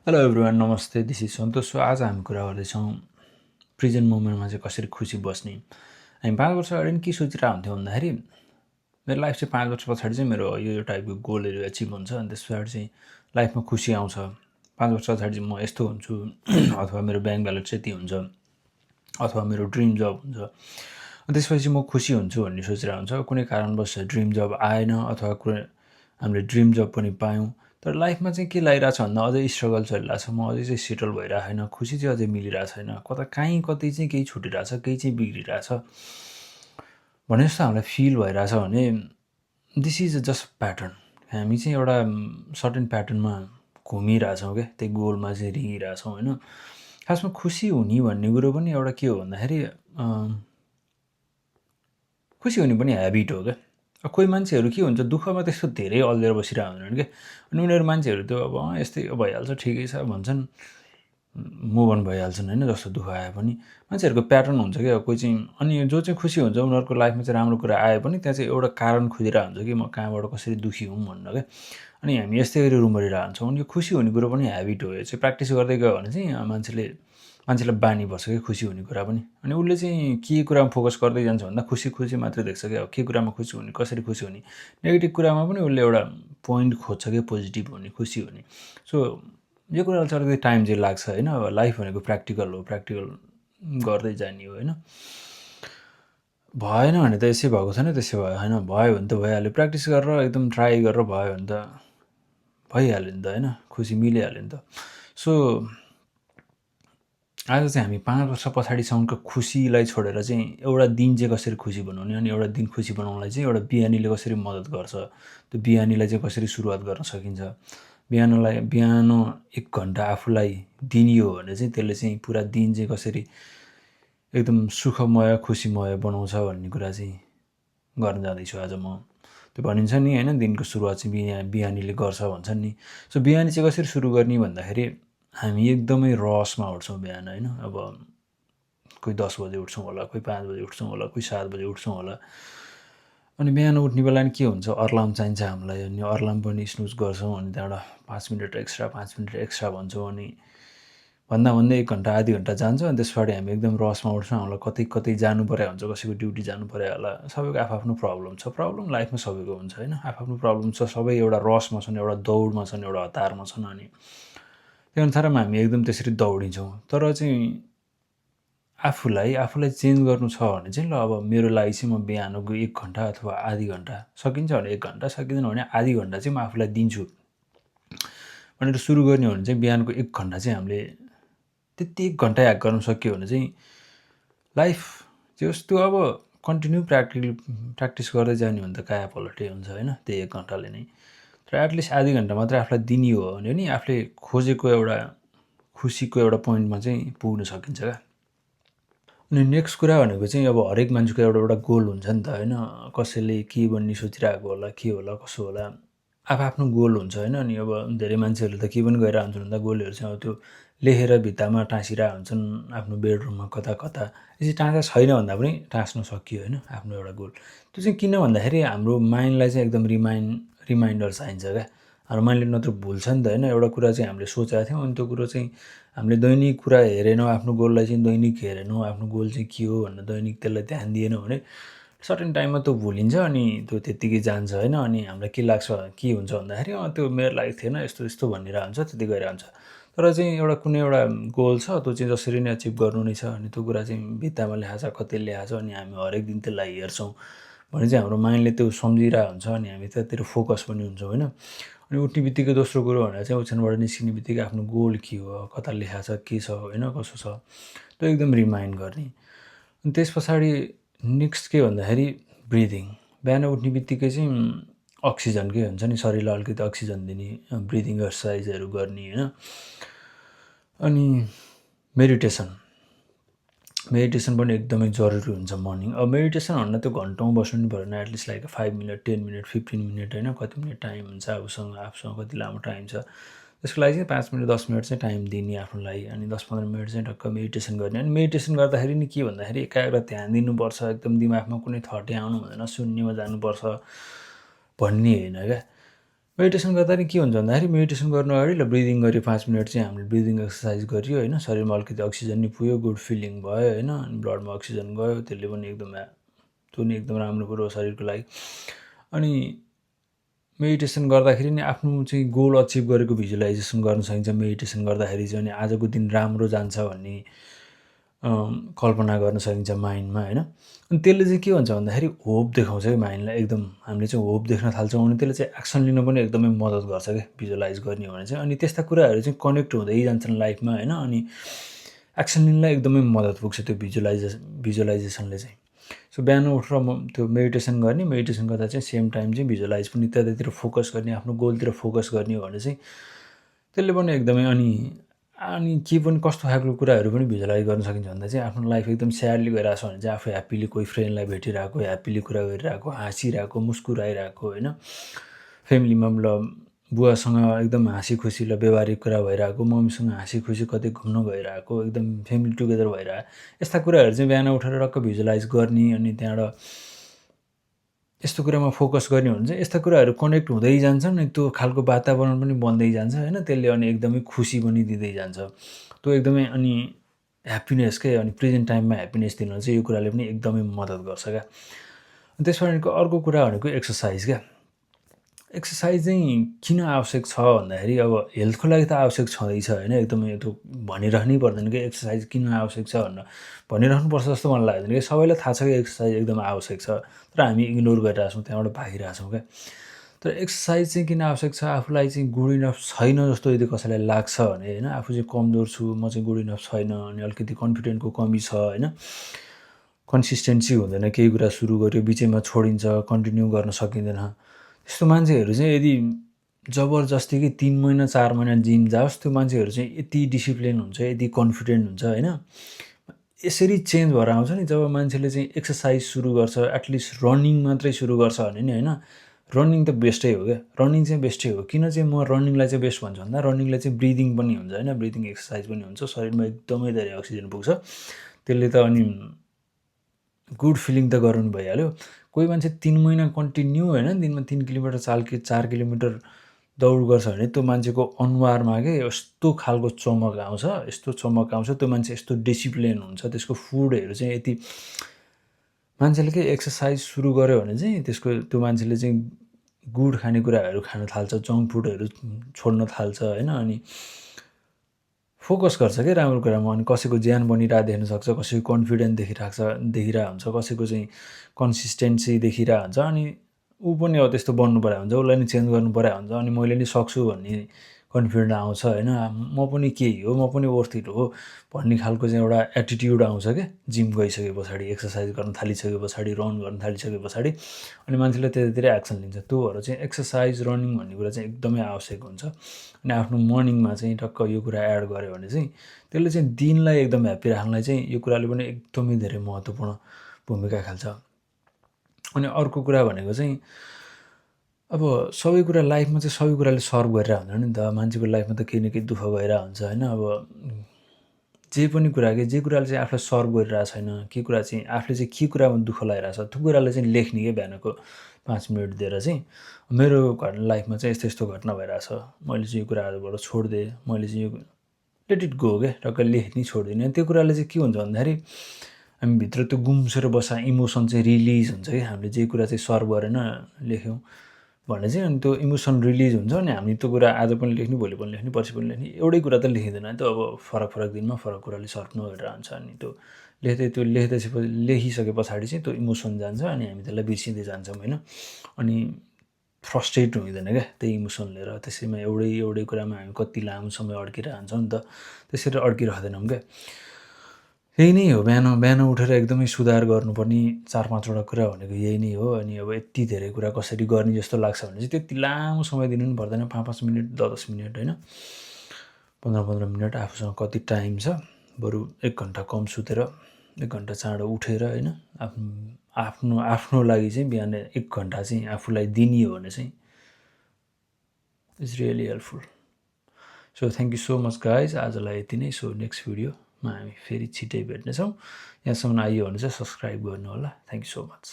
Hello everyone नमस्ते this is Santosh. So आज हामी कुरा गर्दैछौँ प्रेजेन्ट मोमेन्टमा चाहिँ कसरी खुसी बस्ने। हामी 5 वर्ष अगाडि के सोचिरहेको हुन्थ्यौँ भन्दाखेरि मेरो लाइफ चाहिँ 5 वर्ष पछाडि चाहिँ मेरो यो टाइपको गोलहरू एचिभ हुन्छ अनि त्यस पछाडि चाहिँ लाइफमा खुसी आउँछ। 5 वर्ष पछाडि चाहिँ म यस्तो हुन्छु अथवा मेरो ब्याङ्क ब्यालेन्स यति हुन्छ अथवा मेरो ड्रिम जब हुन्छ अनि त्यसपछि म खुसी हुन्छु भन्ने सोचिरहेको हुन्छ। कुनै कारणवश ड्रिम जब आएन अथवा कुनै हामीले ड्रिम जब पनि पायौँ तर लाइफमा चाहिँ के लागिरहेछ भन्दा अझै स्ट्रगल चलिरहेछ। म अझै चाहिँ सेटल भइरहेको छैन, खुसी चाहिँ अझै मिलिरहेको छैन, कतै चाहिँ केही छुटिरहेछ, केही चाहिँ बिग्रिरहेछ भने जस्तो हामीलाई फिल भइरहेछ भने दिस इज जस्ट प्याटर्न। हामी चाहिँ एउटा सर्टेन प्याटर्नमा घुमिरहेछौँ क्या, त्यही गोलमा चाहिँ रिङिरहेछौँ होइन। खासमा खुसी हुने भन्ने कुरो पनि एउटा के हो भन्दाखेरि खुसी हुने पनि ह्याबिट हो क्या। कोही मान्छेहरू के हुन्छ दुःखमा त्यस्तो धेरै अल्झेर बसिरहेको हुँदैन क्या। अनि उनीहरू मान्छेहरू त्यो अब यस्तै भइहाल्छ ठिकै छ भन्छन्, मुभ अन भइहाल्छन् होइन। जस्तो दुःख आए पनि मान्छेहरूको प्याटर्न हुन्छ क्या कोही चाहिँ। अनि जो चाहिँ खुसी हुन्छ उनीहरूको लाइफमा चाहिँ राम्रो कुरा आए पनि त्यहाँ चाहिँ एउटा कारण खोजिरहेको हुन्छ कि म कहाँबाट कसरी दुःखी हुँ भनेर क्या। अनि हामी यस्तै गरी रुमरिरहेको हुन्छौँ। अनि यो खुसी हुने कुरो पनि ह्याबिट हो। यो चाहिँ प्र्याक्टिस गर्दै गयो भने चाहिँ मान्छेलाई बानी पर्छ क्या खुसी हुने कुरा पनि। अनि उसले चाहिँ के कुरामा फोकस गर्दै जान्छ भन्दा खुसी मात्रै देख्छ क्या। अब के कुरामा खुसी हुने, कसरी खुसी हुने, नेगेटिभ कुरामा पनि उसले एउटा पोइन्ट खोज्छ क्या, पोजिटिभ हुने, खुसी हुने। सो यो कुरालाई चाहिँ अलिकति टाइम चाहिँ लाग्छ होइन। अब लाइफ भनेको प्र्याक्टिकल हो, प्र्याक्टिकल गर्दै जाने हो होइन। भएन भने त यसै भएको छैन त्यसै भयो होइन। भयो भने त भइहाल्यो, प्र्याक्टिस गरेर एकदम ट्राई गरेर भयो भने त भइहाल्यो नि त होइन, खुसी मिलिहाल्यो नि त। सो आज चाहिँ हामी 5 वर्ष पछाडिसम्मको खुसीलाई छोडेर चाहिँ एउटा दिन चाहिँ कसरी खुसी बनाउने, अनि एउटा दिन खुसी बनाउनलाई चाहिँ एउटा बिहानीले कसरी मद्दत गर्छ, त्यो बिहानीलाई चाहिँ कसरी सुरुवात गर्न सकिन्छ। बिहान 1 घन्टा आफूलाई दिनियो भने चाहिँ त्यसले चाहिँ पुरा दिन चाहिँ कसरी एकदम सुखमय खुसीमय बनाउँछ भन्ने कुरा चाहिँ गर्न जाँदैछु आज म। त्यो भनिन्छ नि होइन, दिनको सुरुवात चाहिँ बिहानीले गर्छ भन्छन् नि। सो बिहानी चाहिँ कसरी सुरु गर्ने भन्दाखेरि हामी एकदमै रसमा उठ्छौँ बिहान होइन। अब कोही 10 बजे उठ्छौँ होला, कोही 5 बजे उठ्छौँ होला, कोही 7 बजे उठ्छौँ होला। अनि बिहान उठ्ने बेला नि के हुन्छ, अलार्म चाहिन्छ हामीलाई। अनि अलार्म पनि स्नुज गर्छौँ। अनि त्यहाँबाट 5 मिनट एक्स्ट्रा भन्छौँ। अनि भन्दै 1 घन्टा आधी घन्टा जान्छ। अनि त्यस पछाडि हामी एकदम रसमा उठ्छौँ। हामीलाई कतै जानु परेको हुन्छ, कसैको ड्युटी जानु पऱ्यो होला। सबैको आफ्नो प्रब्लम छ, प्रब्लम लाइफमा सबैको हुन्छ होइन। आफ्नो प्रब्लम छ, सबै एउटा रसमा छन्, एउटा दौडमा छन्, एउटा हतारमा छन्। अनि त्यो अनुसारमा हामी एकदम त्यसरी दौडिन्छौँ। तर चाहिँ आफूलाई चेन्ज गर्नु छ भने चाहिँ ल अब मेरो लागि चाहिँ म बिहानको 1 घन्टा अथवा आधी घन्टा, सकिन्छ भने 1 घन्टा, सकिँदैन भने आधी घन्टा चाहिँ म आफूलाई दिन्छु भनेर सुरु गर्ने हो भने चाहिँ बिहानको 1 घन्टा चाहिँ हामीले त्यति 1 घन्टा ह्याक गर्न सक्यो भने चाहिँ लाइफ जस्तो अब कन्टिन्यू प्र्याक्टिस गर्दै जाने भने त काया पलटै हुन्छ होइन, त्यही 1 घन्टाले नै। तर एटलिस्ट आधी घन्टा मात्रै आफूलाई दिनियो हो भने नि आफूले खोजेको एउटा खुसीको एउटा पोइन्टमा चाहिँ पुग्न सकिन्छ क्या। अनि नेक्स्ट कुरा भनेको चाहिँ अब हरेक मान्छेको एउटा गोल हुन्छ नि त होइन। कसैले के बन्ने सोचिरहेको होला, के होला कसो होला, आफ्नो गोल हुन्छ होइन। अनि अब धेरै मान्छेहरूले त के पनि गरिरहेको हुन्छन् भन्दा गोलहरू चाहिँ अब त्यो लेखेर भित्तामा टाँसिरहेको हुन्छन् आफ्नो बेडरुममा कता यसरी टाँसा छैन भन्दा पनि टाँस्न सकियो होइन आफ्नो एउटा गोल। त्यो चाहिँ किन भन्दाखेरि हाम्रो माइन्डलाई चाहिँ एकदम रिमाइन्डर चाहिन्छ क्या। हाम्रो माइन्डले नत्र भुल्छ नि त होइन। एउटा कुरा चाहिँ हामीले सोचेका थियौँ अनि त्यो कुरो चाहिँ हामीले दैनिक कुरा हेरेनौँ, आफ्नो गोललाई चाहिँ दैनिक हेरेनौँ, आफ्नो गोल चाहिँ के हो भनेर दैनिक त्यसलाई ध्यान दिएनौँ भने सर्टेन टाइममा त्यो भुलिन्छ। अनि त्यो त्यत्तिकै जान्छ होइन। अनि हामीलाई के लाग्छ, के हुन्छ भन्दाखेरि त्यो मेरो लागि थिएन, यस्तो भनिरहेको हुन्छ, त्यति गरिरहेको हुन्छ। तर चाहिँ कुनै एउटा गोल छ, त्यो चाहिँ जसरी नै एचिभ गर्नु नै छ। अनि त्यो कुरा चाहिँ भित्तामा लेखाएको छ, कतै लेखाएको छ, अनि हामी हरेक दिन त्यसलाई हेर्छौँ भने चाहिँ हाम्रो माइन्डले त्यो सम्झिरहेको हुन्छ। अनि हामी त्यतिर फोकस पनि हुन्छौँ होइन। अनि उठ्ने बित्तिकै दोस्रो कुरो भनेर चाहिँ ओछ्यानबाट निस्किने बित्तिकै आफ्नो गोल के हो, कता लेखाएको छ, के छ होइन, कसो छ, त्यो एकदम रिमाइन्ड गर्ने। अनि त्यस पछाडि नेक्स्ट के भन्दाखेरि ब्रिदिङ। बिहान उठ्ने बित्तिकै चाहिँ अक्सिजन के हुन्छ नि, शरीरलाई अलिकति अक्सिजन दिने ब्रिदिङ एक्सर्साइजहरू गर्ने होइन। अनि मेडिटेसन पनि एकदमै जरुरी हुन्छ मर्निङ। अब मेडिटेसन भन्दा त्यो घन्टौँ बस्नु नि परेन, at least like 5 minute, 10 minute, 15 minute होइन, कति मिनट टाइम हुन्छ आफूसँग कति लामो टाइम छ त्यसको लागि चाहिँ 5 मिनट 10 मिनट चाहिँ टाइम दिने आफूलाई। अनि 10-15 मिनट चाहिँ टक्क मेडिटेसन गर्ने। अनि मेडिटेसन गर्दाखेरि नि के भन्दाखेरि एकाग्र ध्यान दिनुपर्छ, एकदम दिमागमा कुनै थटै आउनु हुँदैन, शून्यमा जानुपर्छ भन्ने होइन क्या। मेडिटेसन गर्दा नि के हुन्छ भन्दाखेरि मेडिटेसन गर्नु अगाडि ल ब्रिदिङ गऱ्यो 5 मिनट चाहिँ हामीले ब्रिदिङ एक्सर्साइज गरियो होइन, शरीरमा अलिकति अक्सिजन नि पुग्यो, गुड फिलिङ भयो होइन, अनि ब्लडमा अक्सिजन गयो, त्यसले पनि त्यो नि एकदम राम्रो कुरो हो शरीरको लागि। अनि मेडिटेसन गर्दाखेरि नि आफ्नो चाहिँ गोल अचिभ गरेको भिजुलाइजेसन गर्न सकिन्छ मेडिटेसन गर्दाखेरि चाहिँ, अनि आजको दिन राम्रो जान्छ भन्ने कल्पना गर्न सकिन्छ माइन्डमा होइन। अनि त्यसले चाहिँ के हुन्छ भन्दाखेरि होप देखाउँछ कि माइन्डलाई, एकदम हामीले चाहिँ होप देख्न थाल्छौँ, अनि त्यसले चाहिँ एक्सन लिन पनि एकदमै मद्दत गर्छ क्या भिजुलाइज गर्ने हो भने चाहिँ। अनि त्यस्ता कुराहरू चाहिँ कनेक्ट हुँदै जान्छन् लाइफमा होइन, अनि एक्सन लिनलाई एकदमै मद्दत पुग्छ त्यो भिजुलाइजेसनले चाहिँ। सो बिहान उठेर त्यो मेडिटेसन गर्ने, मेडिटेसन गर्दा चाहिँ सेम टाइम चाहिँ भिजुलाइज पनि त्यतातिर फोकस गर्ने, आफ्नो गोलतिर फोकस गर्ने हो भने चाहिँ त्यसले पनि एकदमै अनि के पनि कस्तो खालको कुराहरू पनि भिजुलाइज गर्न सकिन्छ भन्दा चाहिँ आफ्नो लाइफ एकदम स्याडली गइरहेको छ भने चाहिँ आफू ह्याप्पीली कोही फ्रेन्डलाई भेटिरहेको, ह्याप्पीली कुरा गरिरहेको, हाँसिरहेको, मुस्कुराइरहेको होइन, फ्यामिलीमा बुवासँग एकदम हाँसी खुसी व्यवहारिक कुरा भइरहेको, मम्मीसँग हाँसी खुसी कतै घुम्न गइरहेको, एकदम फ्यामिली टुगेदर भइरहेको, यस्ता कुराहरू चाहिँ बिहान उठेर टक्क भिजुलाइज गर्ने, अनि त्यहाँबाट यस्तो कुरामा फोकस गर्ने हो भने चाहिँ यस्ता कुराहरू कनेक्ट हुँदै जान्छन्, अनि त्यो खालको वातावरण पनि बन्दै जान्छ होइन, त्यसले अनि एकदमै खुसी पनि दिँदै जान्छ त्यो एकदमै, अनि ह्याप्पिनेस के, अनि प्रेजेन्ट टाइममा ह्याप्पिनेस दिन चाहिँ यो कुराले पनि एकदमै मद्दत गर्छ क्या। त्यसबाट अर्को कुरा भनेको एक्सर्साइज क्या। एक्सर्साइज चाहिँ किन आवश्यक छ भन्दाखेरि अब हेल्थको लागि त आवश्यक छँदैछ होइन, एकदमै त्यो भनिरहनै पर्दैन कि एक्सर्साइज किन आवश्यक छ भनेर भनिरहनुपर्छ जस्तो मलाई लाग्दैन कि, सबैलाई थाहा छ कि एक्सर्साइज एकदम आवश्यक छ, तर हामी इग्नोर गरिरहेको छौँ, त्यहाँबाट भागिरहेछौँ क्या। तर एक्सर्साइज चाहिँ किन आवश्यक छ, आफूलाई चाहिँ गुड इनफ छैन जस्तो यदि कसैलाई लाग्छ भने होइन, आफू चाहिँ कमजोर छु, म चाहिँ गुड इनफ छैन, अनि अलिकति कन्फिडेन्टको कमी छ होइन, कन्सिस्टेन्सी हुँदैन, केही कुरा सुरु गर्यो बिचैमा छोडिन्छ, कन्टिन्यू गर्न सकिँदैन, त्यस्तो मान्छेहरू चाहिँ यदि जबरजस्ती कि 3 महिना 4 महिना जिम जाओस्, त्यो मान्छेहरू चाहिँ यति डिसिप्लिन हुन्छ, यति कन्फिडेन्ट हुन्छ होइन। यसरी चेन्ज भएर आउँछ नि जब मान्छेले चाहिँ एक्सर्साइज सुरु गर्छ, एटलिस्ट रनिङ मात्रै सुरु गर्छ भने नि होइन, रनिङ त बेस्टै हो क्या, रनिङ चाहिँ बेस्टै हो। किन चाहिँ म रनिङलाई चाहिँ बेस्ट भन्छु भन्दा रनिङले चाहिँ ब्रिदिङ पनि हुन्छ होइन, ब्रिदिङ एक्सर्साइज पनि हुन्छ, शरीरमा एकदमै धेरै अक्सिजन पुग्छ, त्यसले त अनि गुड फिलिङ त गराउनु भइहाल्यो। कोही मान्छे 3 महिना कन्टिन्यू होइन, दिनमा 3 किलोमिटर 4 किलोमिटर दौड गर्छ भने त्यो मान्छेको अनुहारमा के यस्तो खालको चमक आउँछ, यस्तो चमक आउँछ, त्यो मान्छे यस्तो डिसिप्लिन हुन्छ, त्यसको फुडहरू चाहिँ यति, मान्छेले के एक्सर्साइज सुरु गर्यो भने चाहिँ त्यो मान्छेले चाहिँ गुड खानेकुराहरू खान थाल्छ, जङ्क फुडहरू छोड्न थाल्छ होइन, अनि फोकस गर्छ क्या राम्रो कुरामा, अनि कसैको ज्यान बनिरहेको देख्न सक्छ, कसैको कन्फिडेन्ट देखिरहेको हुन्छ, कसैको चाहिँ कन्सिस्टेन्सी देखिरहेको हुन्छ, अनि ऊ पनि अब त्यस्तो बन्नु पऱ्यो हुन्छ, उसलाई नि चेन्ज गर्नु पऱ्यो हुन्छ, अनि मैले नि सक्छु भन्ने कन्फिडेन्ट आउँछ होइन, म पनि केही हो, म पनि वर्थ इट हो भन्ने खालको चाहिँ एउटा एटिट्युड आउँछ क्या जिम गइसके पछाडि, एक्सर्साइज गर्न थालिसके पछाडि, रन गर्न थालिसके पछाडि, अनि मान्छेले त्यतातिर एक्सन लिन्छ। त्यो भएर चाहिँ एक्सर्साइज रनिङ भन्ने कुरा चाहिँ एकदमै आवश्यक हुन्छ। अनि आफ्नो मर्निङमा चाहिँ टक्क यो कुरा एड गऱ्यो भने चाहिँ त्यसले चाहिँ दिनलाई एकदम ह्याप्पी राख्नलाई चाहिँ यो कुराले पनि एकदमै धेरै महत्त्वपूर्ण भूमिका खेल्छ। अनि अर्को कुरा भनेको चाहिँ अब सबै कुरा लाइफमा चाहिँ सबै कुराले सर्भ गरिरहेको हुँदैन नि त, मान्छेको लाइफमा त केही न केही दुःख गइरहेको हुन्छ होइन। अब जे पनि कुरा जे कुराले चाहिँ आफूलाई सर्भ गरिरहेको छैन, के कुरा चाहिँ आफूले चाहिँ के कुरामा दुःख लागिरहेको छ, त्यो कुरालाई चाहिँ लेख्ने क्या बिहानको 5 मिनट दिएर चाहिँ, मेरो लाइफमा चाहिँ यस्तो यस्तो घटना भइरहेछ, मैले चाहिँ यो कुराहरूबाट छोडिदिएँ, मैले चाहिँ यो लेट इट गो क्या, टक्क लेख्नै छोडिदिने। त्यो कुराले चाहिँ के हुन्छ भन्दाखेरि हामीभित्र त्यो गुम्सेर बस्दा इमोसन चाहिँ रिलिज हुन्छ कि, हामीले जे कुरा चाहिँ सर्भ गरेन लेख्यौँ भने चाहिँ अनि त्यो इमोसन रिलिज हुन्छ, अनि हामी त्यो कुरा आज पनि लेख्ने, भोलि पनि लेख्ने, पर्सि पनि लेख्ने, एउटै कुरा त लेखिँदैन त्यो, अब फरक फरक दिनमा फरक कुराले सर्भ नगरेर हुन्छ, अनि त्यो लेखिसके पछाडि चाहिँ त्यो इमोसन जान्छ, अनि हामी त्यसलाई बिर्सिँदै जान्छौँ होइन। अनि फ्रस्ट्रेट हुँदैन क्या त्यही इमोसन लिएर, त्यसैमा एउटै कुरामा हामी कति लामो समय अड्किरहन्छौँ नि त, त्यसरी अड्किरहँदैनौँ क्या। यही नै हो बिहान उठेर एकदमै सुधार गर्नुपर्ने 4-5वटा कुरा भनेको यही नै हो। अनि अब यति धेरै कुरा कसरी गर्ने जस्तो लाग्छ भने चाहिँ त्यति लामो समय दिनु पनि पर्दैन, 5-5 मिनट 10-10 मिनट होइन, 15-15 मिनट आफूसँग कति टाइम छ, बरु 1 घन्टा कम सुतेर 1 घन्टा चाँडो उठेर होइन, आफ्नो लागि चाहिँ बिहान 1 घन्टा चाहिँ आफूलाई दिने हो भने चाहिँ it's really helpful. So thank you so much guys, आजलाई यति नै। सो नेक्स्ट भिडियोमा हामी फेरि छिट्टै भेट्नेछौँ। यहाँसम्म आइयो भने चाहिँ सब्सक्राइब गर्नु होला। Thank you so much.